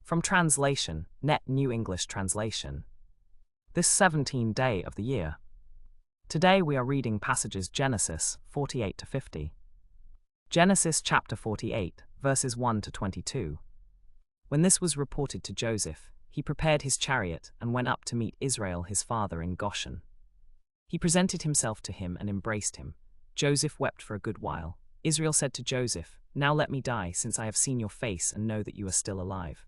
From translation, Net New English Translation. This 17th day of the year. Today we are reading passages Genesis 48 to 50. Genesis chapter 48, verses 1 to 22. When this was reported to Joseph, he prepared his chariot and went up to meet Israel his father in Goshen. He presented himself to him and embraced him. Joseph wept for a good while. Israel said to Joseph, "Now let me die, since I have seen your face and know that you are still alive."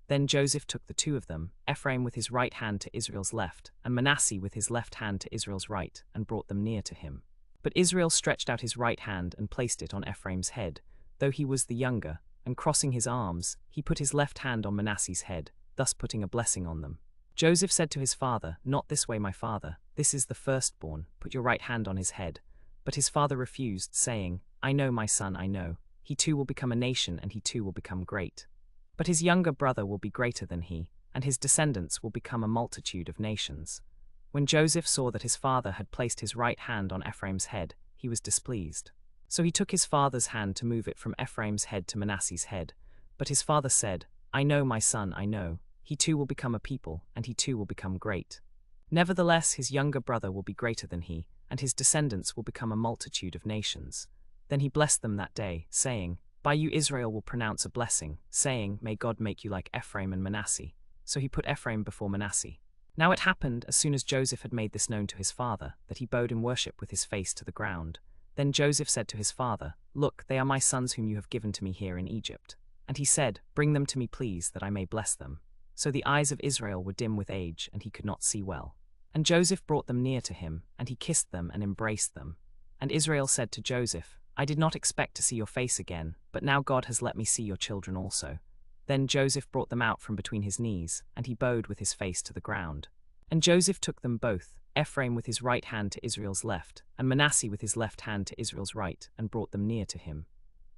Then Joseph took the two of them, Ephraim with his right hand to Israel's left, and Manasseh with his left hand to Israel's right, and brought them near to him. But Israel stretched out his right hand and placed it on Ephraim's head, though he was the younger, and crossing his arms, he put his left hand on Manasseh's head, thus putting a blessing on them. Joseph said to his father, "Not this way, my father, this is the firstborn, put your right hand on his head." But his father refused, saying, "I know, my son, I know. He too will become a nation, and he too will become great. But his younger brother will be greater than he, and his descendants will become a multitude of nations." When Joseph saw that his father had placed his right hand on Ephraim's head, he was displeased. So he took his father's hand to move it from Ephraim's head to Manasseh's head. But his father said, "I know, my son, I know. He too will become a people, and he too will become great. Nevertheless, his younger brother will be greater than he, and his descendants will become a multitude of nations." Then he blessed them that day, saying, "By you Israel will pronounce a blessing, saying, May God make you like Ephraim and Manasseh." So he put Ephraim before Manasseh. Now it happened, as soon as Joseph had made this known to his father, that he bowed in worship with his face to the ground. Then Joseph said to his father, "Look, they are my sons whom you have given to me here in Egypt." And he said, "Bring them to me, please, that I may bless them." So the eyes of Israel were dim with age, and he could not see well. And Joseph brought them near to him, and he kissed them and embraced them. And Israel said to Joseph, "I did not expect to see your face again, but now God has let me see your children also." Then Joseph brought them out from between his knees, and he bowed with his face to the ground. And Joseph took them both, Ephraim with his right hand to Israel's left, and Manasseh with his left hand to Israel's right, and brought them near to him.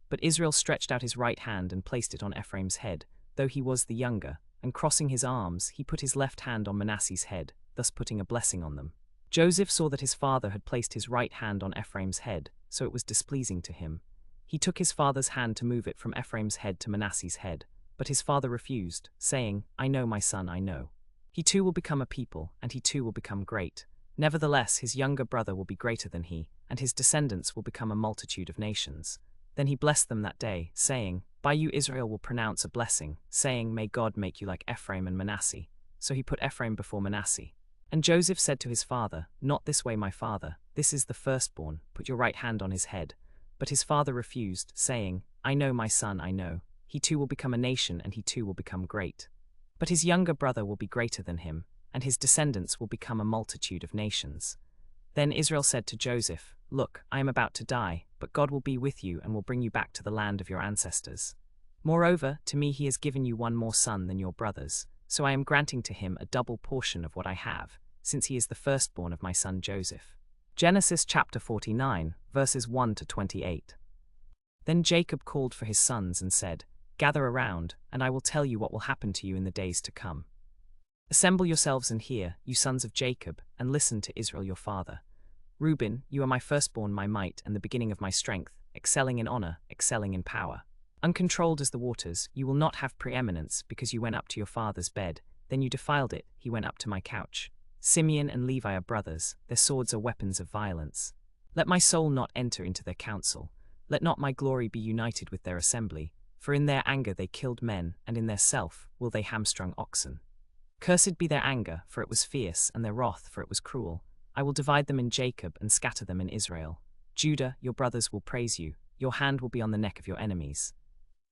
But Israel stretched out his right hand and placed it on Ephraim's head, though he was the younger, and crossing his arms, he put his left hand on Manasseh's head, thus putting a blessing on them. Joseph saw that his father had placed his right hand on Ephraim's head, so it was displeasing to him. He took his father's hand to move it from Ephraim's head to Manasseh's head, but his father refused, saying, "I know, my son, I know. He too will become a people, and he too will become great. Nevertheless, his younger brother will be greater than he, and his descendants will become a multitude of nations." Then he blessed them that day, saying, "By you Israel will pronounce a blessing, saying, May God make you like Ephraim and Manasseh." So he put Ephraim before Manasseh. And Joseph said to his father, "Not this way, my father, this is the firstborn, put your right hand on his head." But his father refused, saying, "I know, my son, I know. He too will become a nation, and he too will become great. But his younger brother will be greater than him, and his descendants will become a multitude of nations." Then Israel said to Joseph, "Look, I am about to die, but God will be with you and will bring you back to the land of your ancestors. Moreover, to me he has given you one more son than your brothers, so I am granting to him a double portion of what I have, since he is the firstborn of my son Joseph." Genesis chapter 49, verses 1 to 28. Then Jacob called for his sons and said, "Gather around, and I will tell you what will happen to you in the days to come. Assemble yourselves and hear, you sons of Jacob, and listen to Israel your father. Reuben, you are my firstborn, my might, and the beginning of my strength, excelling in honor, excelling in power. Uncontrolled as the waters, you will not have preeminence, because you went up to your father's bed, then you defiled it, he went up to my couch. Simeon and Levi are brothers, their swords are weapons of violence. Let my soul not enter into their council, let not my glory be united with their assembly, for in their anger they killed men, and in their self will they hamstrung oxen. Cursed be their anger, for it was fierce, and their wrath, for it was cruel. I will divide them in Jacob and scatter them in Israel. Judah, your brothers will praise you, your hand will be on the neck of your enemies.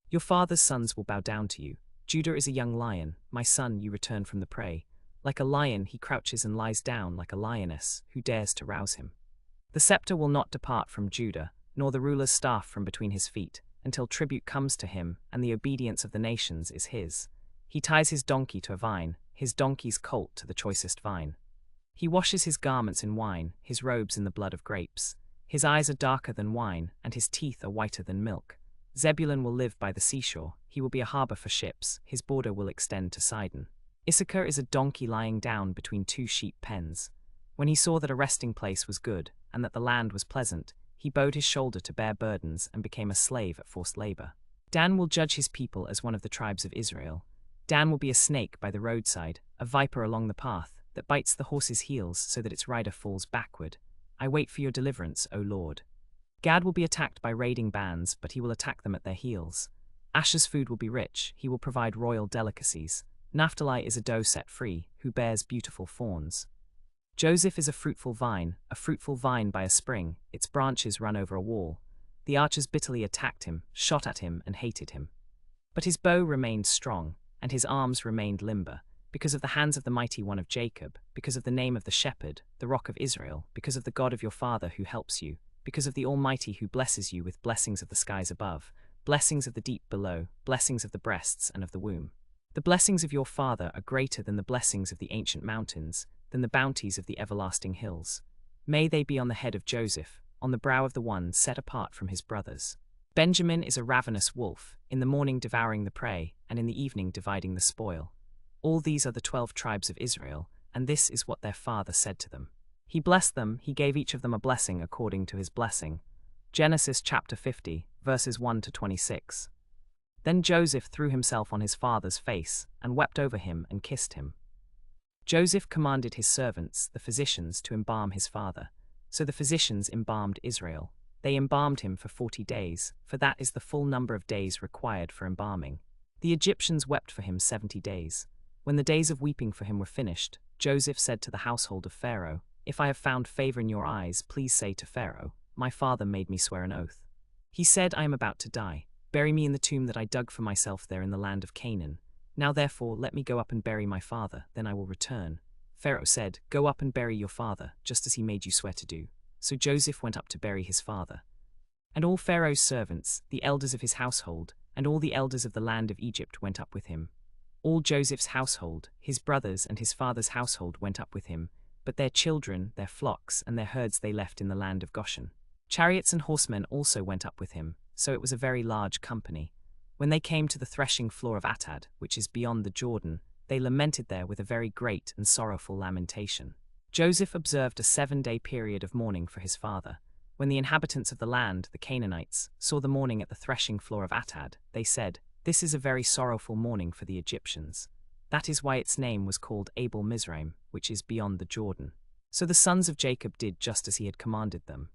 Your father's sons will bow down to you. Judah is a young lion, my son, you return from the prey. Like a lion he crouches and lies down like a lioness, who dares to rouse him? The scepter will not depart from Judah, nor the ruler's staff from between his feet, until tribute comes to him, and the obedience of the nations is his. He ties his donkey to a vine, his donkey's colt to the choicest vine. He washes his garments in wine, his robes in the blood of grapes. His eyes are darker than wine, and his teeth are whiter than milk. Zebulun will live by the seashore, he will be a harbor for ships, his border will extend to Sidon. Issachar is a donkey lying down between two sheep pens. When he saw that a resting place was good, and that the land was pleasant, he bowed his shoulder to bear burdens and became a slave at forced labor. Dan will judge his people as one of the tribes of Israel. Dan will be a snake by the roadside, a viper along the path, that bites the horse's heels so that its rider falls backward. I wait for your deliverance, O Lord. Gad will be attacked by raiding bands, but he will attack them at their heels. Asher's food will be rich, he will provide royal delicacies. Naphtali is a doe set free, who bears beautiful fawns. Joseph is a fruitful vine by a spring, its branches run over a wall. The archers bitterly attacked him, shot at him, and hated him. But his bow remained strong, and his arms remained limber, because of the hands of the mighty one of Jacob, because of the name of the shepherd, the rock of Israel, because of the God of your father who helps you, because of the Almighty who blesses you with blessings of the skies above, blessings of the deep below, blessings of the breasts and of the womb. The blessings of your father are greater than the blessings of the ancient mountains, than the bounties of the everlasting hills. May they be on the head of Joseph, on the brow of the one set apart from his brothers. Benjamin is a ravenous wolf, in the morning devouring the prey, and in the evening dividing the spoil. All these are the 12 tribes of Israel, and this is what their father said to them. He blessed them, he gave each of them a blessing according to his blessing. Genesis chapter 50, verses 1 to 26. Then Joseph threw himself on his father's face, and wept over him and kissed him. Joseph commanded his servants, the physicians, to embalm his father. So the physicians embalmed Israel. They embalmed him for 40 days, for that is the full number of days required for embalming. The Egyptians wept for him 70 days. When the days of weeping for him were finished, Joseph said to the household of Pharaoh, "If I have found favor in your eyes, please say to Pharaoh, 'My father made me swear an oath. He said, I am about to die. Bury me in the tomb that I dug for myself there in the land of Canaan. Now therefore let me go up and bury my father, then I will return.' Pharaoh said, 'Go up and bury your father, just as he made you swear to do.' So Joseph went up to bury his father. And all Pharaoh's servants, the elders of his household, and all the elders of the land of Egypt went up with him. All Joseph's household, his brothers and his father's household went up with him, but their children, their flocks, and their herds they left in the land of Goshen. Chariots and horsemen also went up with him, so it was a very large company. When they came to the threshing floor of Atad, which is beyond the Jordan, they lamented there with a very great and sorrowful lamentation. Joseph observed a 7-day period of mourning for his father. When the inhabitants of the land, the Canaanites, saw the mourning at the threshing floor of Atad, they said, 'This is a very sorrowful mourning for the Egyptians.' That is why its name was called Abel Mizraim, which is beyond the Jordan. So the sons of Jacob did just as he had commanded them.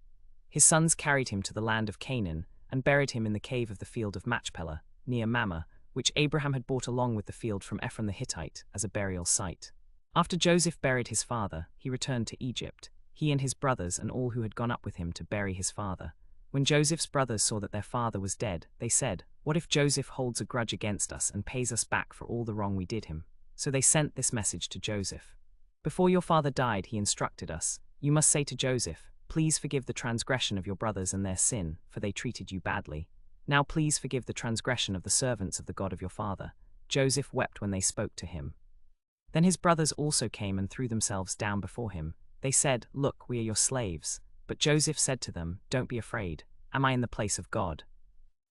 His sons carried him to the land of Canaan, and buried him in the cave of the field of Machpelah, near Mamre, which Abraham had bought along with the field from Ephron the Hittite, as a burial site. After Joseph buried his father, he returned to Egypt, he and his brothers and all who had gone up with him to bury his father. When Joseph's brothers saw that their father was dead, they said, 'What if Joseph holds a grudge against us and pays us back for all the wrong we did him?' So they sent this message to Joseph. 'Before your father died, he instructed us, you must say to Joseph, please forgive the transgression of your brothers and their sin, for they treated you badly. Now please forgive the transgression of the servants of the God of your father.' Joseph wept when they spoke to him. Then his brothers also came and threw themselves down before him. They said, 'Look, we are your slaves.' But Joseph said to them, 'Don't be afraid. Am I in the place of God?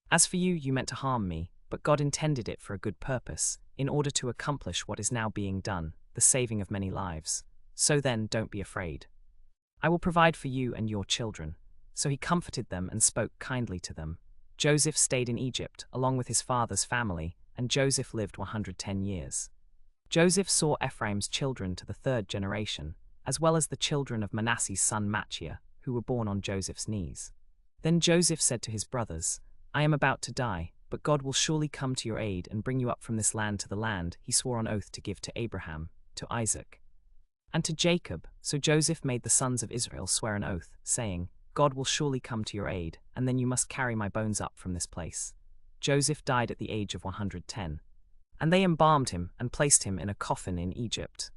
As for you, you meant to harm me, but God intended it for a good purpose, in order to accomplish what is now being done, the saving of many lives. So then, don't be afraid. I will provide for you and your children.' So he comforted them and spoke kindly to them. Joseph stayed in Egypt, along with his father's family, and Joseph lived 110 years. Joseph saw Ephraim's children to the 3rd generation, as well as the children of Manasseh's son Machir, who were born on Joseph's knees. Then Joseph said to his brothers, 'I am about to die, but God will surely come to your aid and bring you up from this land to the land he swore on oath to give to Abraham, to Isaac, and to Jacob.' So Joseph made the sons of Israel swear an oath, saying, 'God will surely come to your aid, and then you must carry my bones up from this place.' Joseph died at the age of 110. And they embalmed him and placed him in a coffin in Egypt.